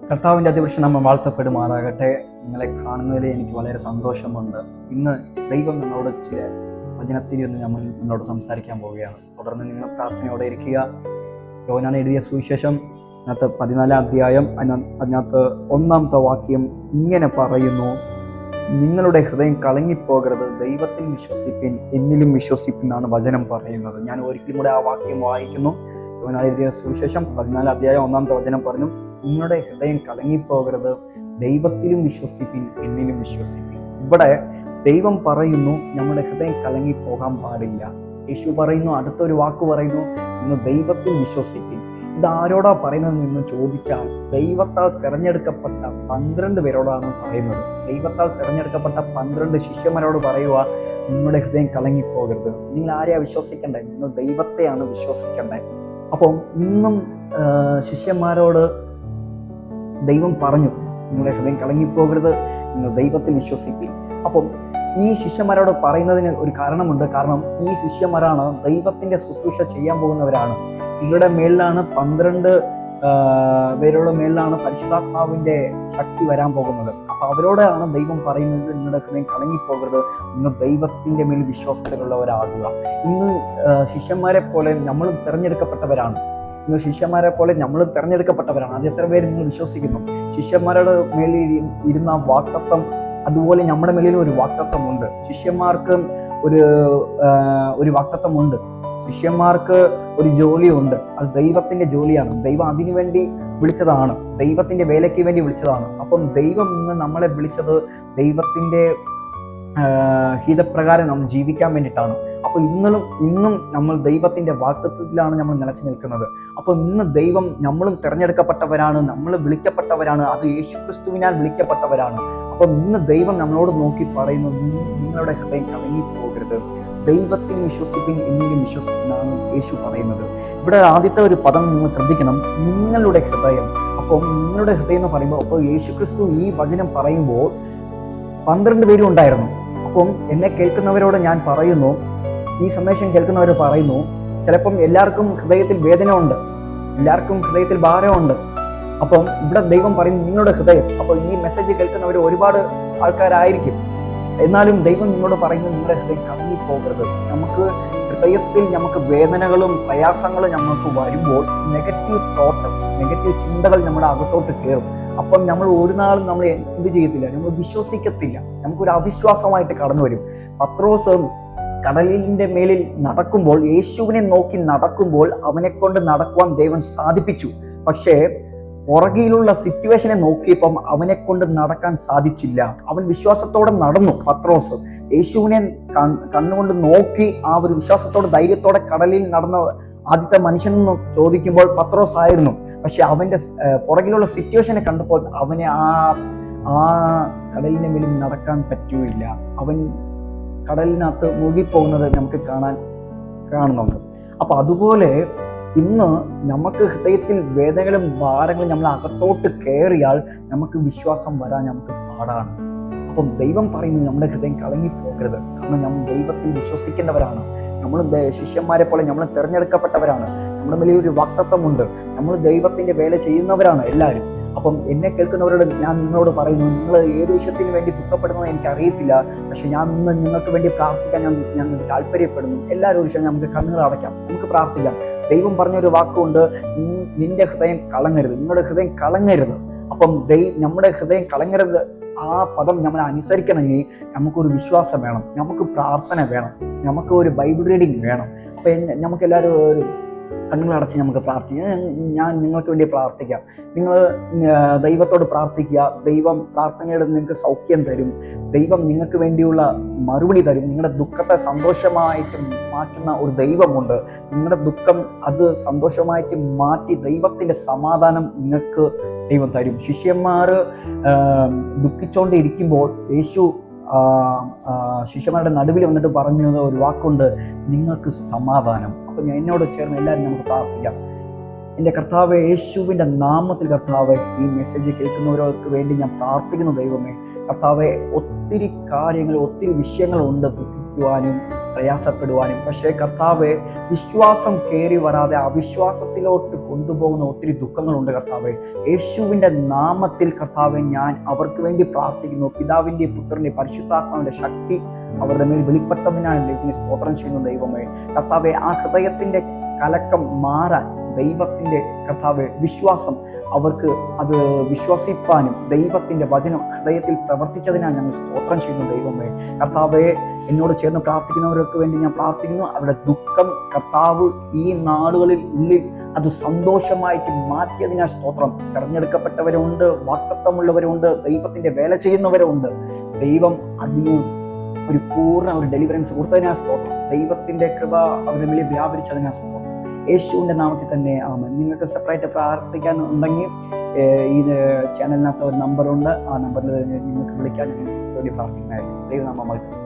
കർത്താവിൻ്റെ അതിപുരുഷനാമം വാഴ്ത്തപ്പെടുമാറാകട്ടെ. നിങ്ങളെ കാണുന്നതിൽ എനിക്ക് വളരെ സന്തോഷമുണ്ട്. ഇന്ന് ദൈവം നമ്മളോട് ചില വചനത്തിൽ നിന്ന് നമ്മളോട് സംസാരിക്കാൻ പോവുകയാണ്. തുടർന്ന് നിങ്ങൾ പ്രാർത്ഥനയോടെ ഇരിക്കുക. യോഹന്നാൻ എഴുതിയ സുവിശേഷം അതിനകത്ത് 14 അധ്യായം അതിനകത്ത് 1 വാക്യം ഇങ്ങനെ പറയുന്നു: നിങ്ങളുടെ ഹൃദയം കലങ്ങിപ്പോകരുത്, ദൈവത്തിൽ വിശ്വസിപ്പിൻ, എന്നിലും വിശ്വസിപ്പിൻ എന്നാണ് വചനം പറയുന്നത്. ഞാൻ ഒരിക്കലും കൂടെ ആ വാക്യം വായിക്കുന്നു. യോഹന്നാൻ എഴുതിയ സുവിശേഷം 14 അധ്യായം 1 വചനം പറഞ്ഞു: നിങ്ങളുടെ ഹൃദയം കലങ്ങിപ്പോകരുത്, ദൈവത്തിലും വിശ്വസിപ്പിൻ, എന്നിലും വിശ്വസിപ്പിൻ. ഇവിടെ ദൈവം പറയുന്നു നമ്മുടെ ഹൃദയം കലങ്ങിപ്പോകാൻ പാടില്ല. യേശു പറയുന്നു, അടുത്തൊരു വാക്ക് പറയുന്നു, നിങ്ങൾ ദൈവത്തിൽ വിശ്വസിപ്പിൻ. ഇത് ആരോടാ പറയുന്നത് എന്ന് ചോദിച്ചാൽ ദൈവത്താൽ തിരഞ്ഞെടുക്കപ്പെട്ട 12 പേരോടാണ് പറയുന്നത്. ദൈവത്താൽ തിരഞ്ഞെടുക്കപ്പെട്ട 12 ശിഷ്യന്മാരോട് പറയുക, നിങ്ങളുടെ ഹൃദയം കലങ്ങിപ്പോകരുത്. നിങ്ങൾ ആരെയാ വിശ്വസിക്കണ്ടേ? നിങ്ങൾ ദൈവത്തെയാണ് വിശ്വസിക്കണ്ടേ. അപ്പം ഇന്നും ശിഷ്യന്മാരോട് ദൈവം പറഞ്ഞു, നിങ്ങളുടെ ഹൃദയം കലങ്ങിപ്പോകരുത്, നിങ്ങൾ ദൈവത്തിൽ വിശ്വസിപ്പിൻ. അപ്പം ഈ ശിഷ്യന്മാരോട് പറയുന്നതിന് ഒരു കാരണമുണ്ട്. കാരണം ഈ ശിഷ്യന്മാരാണ് ദൈവത്തിന്റെ ശുശ്രൂഷ ചെയ്യാൻ പോകുന്നവരാണ്. ഇവരുടെ മേളിലാണ് 12 പേരുടെ മേളിലാണ് പരിശുദ്ധാത്മാവിന്റെ ശക്തി വരാൻ പോകുന്നത്. അപ്പൊ അവരോടാണ് ദൈവം പറയുന്നത്, നിങ്ങളുടെ ഹൃദയം കലങ്ങിപ്പോകരുത്, നിങ്ങൾ ദൈവത്തിന്റെ മേൽ വിശ്വാസത്തിലുള്ളവരാകുക. ഇന്ന് ശിഷ്യന്മാരെ പോലെ നമ്മളും തിരഞ്ഞെടുക്കപ്പെട്ടവരാണ്. നിങ്ങൾ ശിഷ്യന്മാരെ പോലെ നമ്മൾ തിരഞ്ഞെടുക്കപ്പെട്ടവരാണ്. അത് എത്ര പേര് നിങ്ങൾ വിശ്വസിക്കുന്നു? ശിഷ്യന്മാരുടെ മേലിൽ ഇരുന്ന വാഗ്ദത്തം അതുപോലെ നമ്മുടെ മേലിലും ഒരു വാഗ്ദത്തമുണ്ട്. ശിഷ്യന്മാർക്ക് ഒരു വാഗ്ദത്തമുണ്ട്. ശിഷ്യന്മാർക്ക് ഒരു ജോലിയുണ്ട്. അത് ദൈവത്തിന്റെ ജോലിയാണ്. ദൈവം അതിനു വേണ്ടി വിളിച്ചതാണ്, ദൈവത്തിന്റെ വേലയ്ക്ക് വേണ്ടി വിളിച്ചതാണ്. അപ്പം ദൈവം ഇന്ന് നമ്മളെ വിളിച്ചത് ദൈവത്തിന്റെ ഹിതപ്രകാരം നമ്മൾ ജീവിക്കാൻ വേണ്ടിയിട്ടാണ്. അപ്പൊ ഇന്നും നമ്മൾ ദൈവത്തിന്റെ വാഗ്ദത്തത്തിലാണ് നമ്മൾ നിലച്ചു നിൽക്കുന്നത്. അപ്പൊ ഇന്ന് ദൈവം, നമ്മളും തിരഞ്ഞെടുക്കപ്പെട്ടവരാണ്, നമ്മൾ വിളിക്കപ്പെട്ടവരാണ്, അത് യേശുക്രിസ്തുവിനാൽ വിളിക്കപ്പെട്ടവരാണ്. അപ്പൊ ഇന്ന് ദൈവം നമ്മളോട് നോക്കി പറയുന്നു, നിങ്ങളുടെ ഹൃദയം കലങ്ങിപ്പോകരുത്, ദൈവത്തിൽ വിശ്വസിപ്പിൻ, എന്നിലും വിശ്വസിപ്പിനാണ് യേശു പറയുന്നത്. ഇവിടെ ആദ്യത്തെ ഒരു പദം നിങ്ങൾ ശ്രദ്ധിക്കണം, നിങ്ങളുടെ ഹൃദയം. അപ്പം നിങ്ങളുടെ ഹൃദയം എന്ന് പറയുമ്പോൾ, അപ്പോൾ യേശുക്രിസ്തു ഈ വചനം പറയുമ്പോൾ 12 പേരും ഉണ്ടായിരുന്നു. അപ്പം എന്നെ കേൾക്കുന്നവരോട് ഞാൻ പറയുന്നു, ഈ സന്ദേശം കേൾക്കുന്നവർ പറയുന്നു, ചിലപ്പം എല്ലാവർക്കും ഹൃദയത്തിൽ വേദന ഉണ്ട്, എല്ലാവർക്കും ഹൃദയത്തിൽ ഭാരമുണ്ട്. അപ്പം ഇവിടെ ദൈവം പറയുന്നു നിങ്ങളുടെ ഹൃദയം. അപ്പോൾ ഈ മെസ്സേജ് കേൾക്കുന്നവർ ഒരുപാട് ആൾക്കാരായിരിക്കും. എന്നാലും ദൈവം നിങ്ങളോട് പറയുന്നു, നിങ്ങളുടെ ഹൃദയം കലങ്ങിപ്പോകരുത്. നമുക്ക് ഹൃദയത്തിൽ നമുക്ക് വേദനകളും പ്രയാസങ്ങളും നമുക്ക് വരുമ്പോൾ നെഗറ്റീവ് തോട്ട്, നെഗറ്റീവ് ചിന്തകൾ നമ്മുടെ അകത്തോട്ട് കയറും. അപ്പം നമ്മൾ ഒരു നാളും നമ്മൾ എന്ത് ചെയ്യത്തില്ല, നമ്മൾ വിശ്വസിക്കത്തില്ല, നമുക്കൊരു അവിശ്വാസമായിട്ട് കടന്നു വരും. പത്രോസ് കടലിന്റെ മേലിൽ നടക്കുമ്പോൾ, യേശുവിനെ നോക്കി നടക്കുമ്പോൾ അവനെ കൊണ്ട് നടക്കുവാൻ ദൈവം സാധിപ്പിച്ചു. പക്ഷേ പുറകിലുള്ള സിറ്റുവേഷനെ നോക്കിയപ്പം അവനെ കൊണ്ട് നടക്കാൻ സാധിച്ചില്ല. അവൻ വിശ്വാസത്തോടെ നടന്നു. പത്രോസ് യേശുവിനെ കണ്ണുകൊണ്ട് നോക്കി ആ ഒരു വിശ്വാസത്തോടെ ധൈര്യത്തോടെ കടലിൽ നടന്ന ആദ്യത്തെ മനുഷ്യൻ എന്ന് ചോദിക്കുമ്പോൾ പത്രോസ് ആയിരുന്നു. പക്ഷെ അവന്റെ പുറകിലുള്ള സിറ്റുവേഷനെ കണ്ടപ്പോൾ അവനെ ആ കടലിന്റെ മേലിൽ നടക്കാൻ പറ്റൂല്ല. അവൻ കടലിനകത്ത് മുഴുകിപ്പോകുന്നത് നമുക്ക് കാണുന്നുണ്ട്. അപ്പൊ അതുപോലെ ഇന്ന് നമുക്ക് ഹൃദയത്തിൽ വേദനകളും ഭാരങ്ങളും നമ്മൾ അകത്തോട്ട് കയറിയാൽ നമുക്ക് വിശ്വാസം വരാൻ നമുക്ക് പാടാണ്. അപ്പം ദൈവം പറയുന്നു, നമ്മുടെ ഹൃദയം കലങ്ങിപ്പോകരുത്. കാരണം നമ്മൾ ദൈവത്തിൽ വിശ്വസിക്കേണ്ടവരാണ്. നമ്മൾ ശിഷ്യന്മാരെ പോലെ നമ്മൾ തിരഞ്ഞെടുക്കപ്പെട്ടവരാണ്. നമ്മുടെ മേലെ ഒരു വാഗ്ദത്തമുണ്ട്. നമ്മൾ ദൈവത്തിന്റെ വേല ചെയ്യുന്നവരാണ് എല്ലാവരും. അപ്പം എന്നെ കേൾക്കുന്നവരോട് ഞാൻ നിങ്ങളോട് പറയുന്നു, നിങ്ങൾ ഏത് വിഷയത്തിന് വേണ്ടി ദുഃഖപ്പെടുന്നത് എനിക്കറിയത്തില്ല, പക്ഷെ ഞാൻ ഇന്ന് നിങ്ങൾക്ക് വേണ്ടി പ്രാർത്ഥിക്കാൻ ഞാൻ താല്പര്യപ്പെടുന്നു. എല്ലാവരും ഒരു വിഷയം നമുക്ക് കണ്ണുകൾ അടയ്ക്കാം, നമുക്ക് പ്രാർത്ഥിക്കാം. ദൈവം പറഞ്ഞൊരു വാക്കുണ്ട്, നിന്റെ ഹൃദയം കലങ്ങരുത്, നിങ്ങളുടെ ഹൃദയം കലങ്ങരുത്. അപ്പം നമ്മുടെ ഹൃദയം കലങ്ങരുത്, ആ പദം നമ്മൾ അനുസരിക്കണമെങ്കിൽ നമുക്കൊരു വിശ്വാസം വേണം, നമുക്ക് പ്രാർത്ഥന വേണം, നമുക്ക് ഒരു ബൈബിൾ റീഡിങ് വേണം. അപ്പം നമുക്ക് എല്ലാവരും ഒരു കണ്ണുകളടച്ച് നമുക്ക് പ്രാർത്ഥിക്കാം. ഞാൻ നിങ്ങൾക്ക് വേണ്ടി പ്രാർത്ഥിക്കാം. നിങ്ങൾ ദൈവത്തോട് പ്രാർത്ഥിക്കുക. ദൈവം പ്രാർത്ഥനയുടെ നിങ്ങൾക്ക് സൗഖ്യം തരും. ദൈവം നിങ്ങൾക്ക് വേണ്ടിയുള്ള മറുപടി തരും. നിങ്ങളുടെ ദുഃഖത്തെ സന്തോഷമായിട്ട് മാറ്റുന്ന ഒരു ദൈവമുണ്ട്. നിങ്ങളുടെ ദുഃഖം അത് സന്തോഷമായിട്ട് മാറ്റി ദൈവത്തിന്റെ സമാധാനം നിങ്ങൾക്ക് ദൈവം തരും. ശിഷ്യന്മാർ ദുഃഖിച്ചുകൊണ്ടിരിക്കുമ്പോൾ യേശു ശിഷ്യന്മാരുടെ നടുവിൽ വന്നിട്ട് പറഞ്ഞ ഒരു വാക്കുണ്ട്, നിങ്ങൾക്ക് സമാധാനം. അപ്പം എന്നോട് ചേർന്ന് എല്ലാവരും നമുക്ക് പ്രാർത്ഥിക്കാം. എൻ്റെ കർത്താവെ, യേശുവിൻ്റെ നാമത്തിൽ കർത്താവെ, ഈ മെസ്സേജ് കേൾക്കുന്നവർക്ക് വേണ്ടി ഞാൻ പ്രാർത്ഥിക്കുന്നു. ദൈവമേ കർത്താവെ, ഒത്തിരി കാര്യങ്ങൾ, ഒത്തിരി വിഷയങ്ങളുണ്ട് ദുഃഖിക്കുവാനും പ്രയാസപ്പെടുവാനും. പക്ഷേ കർത്താവെ, വിശ്വാസം കയറി വരാതെ അവിശ്വാസത്തിലോട്ട് കൊണ്ടുപോകുന്ന ഒത്തിരി ദുഃഖങ്ങളുണ്ട് കർത്താവെ. യേശുവിൻ്റെ നാമത്തിൽ കർത്താവെ ഞാൻ അവർക്ക് വേണ്ടി പ്രാർത്ഥിക്കുന്നു. പിതാവിൻ്റെ, പുത്രൻ്റെ, പരിശുദ്ധാത്മാവിൻ്റെ ശക്തി അവരുടെ മേൽ വെളിപ്പെട്ടതിനാൽ ദൈവത്തിന് സ്തോത്രം ചെയ്യുന്നു. ദൈവമേ കർത്താവെ, ആ ഹൃദയത്തിൻ്റെ കലക്കം മാറാൻ ദൈവത്തിൻ്റെ കർത്താവെ വിശ്വാസം അവർക്ക് അത് വിശ്വസിപ്പാനും ദൈവത്തിൻ്റെ വചനം ഹൃദയത്തിൽ പ്രവർത്തിച്ചതിനാൽ ഞങ്ങൾ സ്തോത്രം ചെയ്യുന്നു. ദൈവമേ കർത്താവെ, എന്നോട് ചേർന്ന് പ്രാർത്ഥിക്കുന്നവർക്ക് വേണ്ടി ഞാൻ പ്രാർത്ഥിക്കുന്നു. അവരുടെ ദുഃഖം കർത്താവ് ഈ നാളുകളിൽ ഉള്ളിൽ അത് സന്തോഷമായിട്ട് മാറ്റിയതിനാൽ സ്തോത്രം. തെരഞ്ഞെടുക്കപ്പെട്ടവരുണ്ട്, വാക്തത്വമുള്ളവരുണ്ട്, ദൈവത്തിൻ്റെ വേല ചെയ്യുന്നവരുണ്ട്. ദൈവം അതിന് ഒരു പൂർണ്ണ ഒരു ഡെലിവറൻസ് കൊടുത്തതിനാൽ സ്തോത്രം. ദൈവത്തിൻ്റെ കൃപ അവരുടെ മേൽ വ്യാപരിച്ചതിനാൽ സ്തോത്രം. യേശുവിൻ്റെ നാമത്തിൽ തന്നെ ആമേൻ. നിങ്ങൾക്ക് സെപ്പറേറ്റ് പ്രാർത്ഥിക്കാൻ ഉണ്ടെങ്കിൽ ഈ ചാനലിനകത്ത് ഒരു നമ്പറുണ്ട്. ആ നമ്പറിൽ നിങ്ങൾക്ക് വിളിക്കാൻ വേണ്ടി പ്രാർത്ഥിക്കുന്നതായിരിക്കും. ദൈവനാമം വാഴ്ത്തട്ടെ.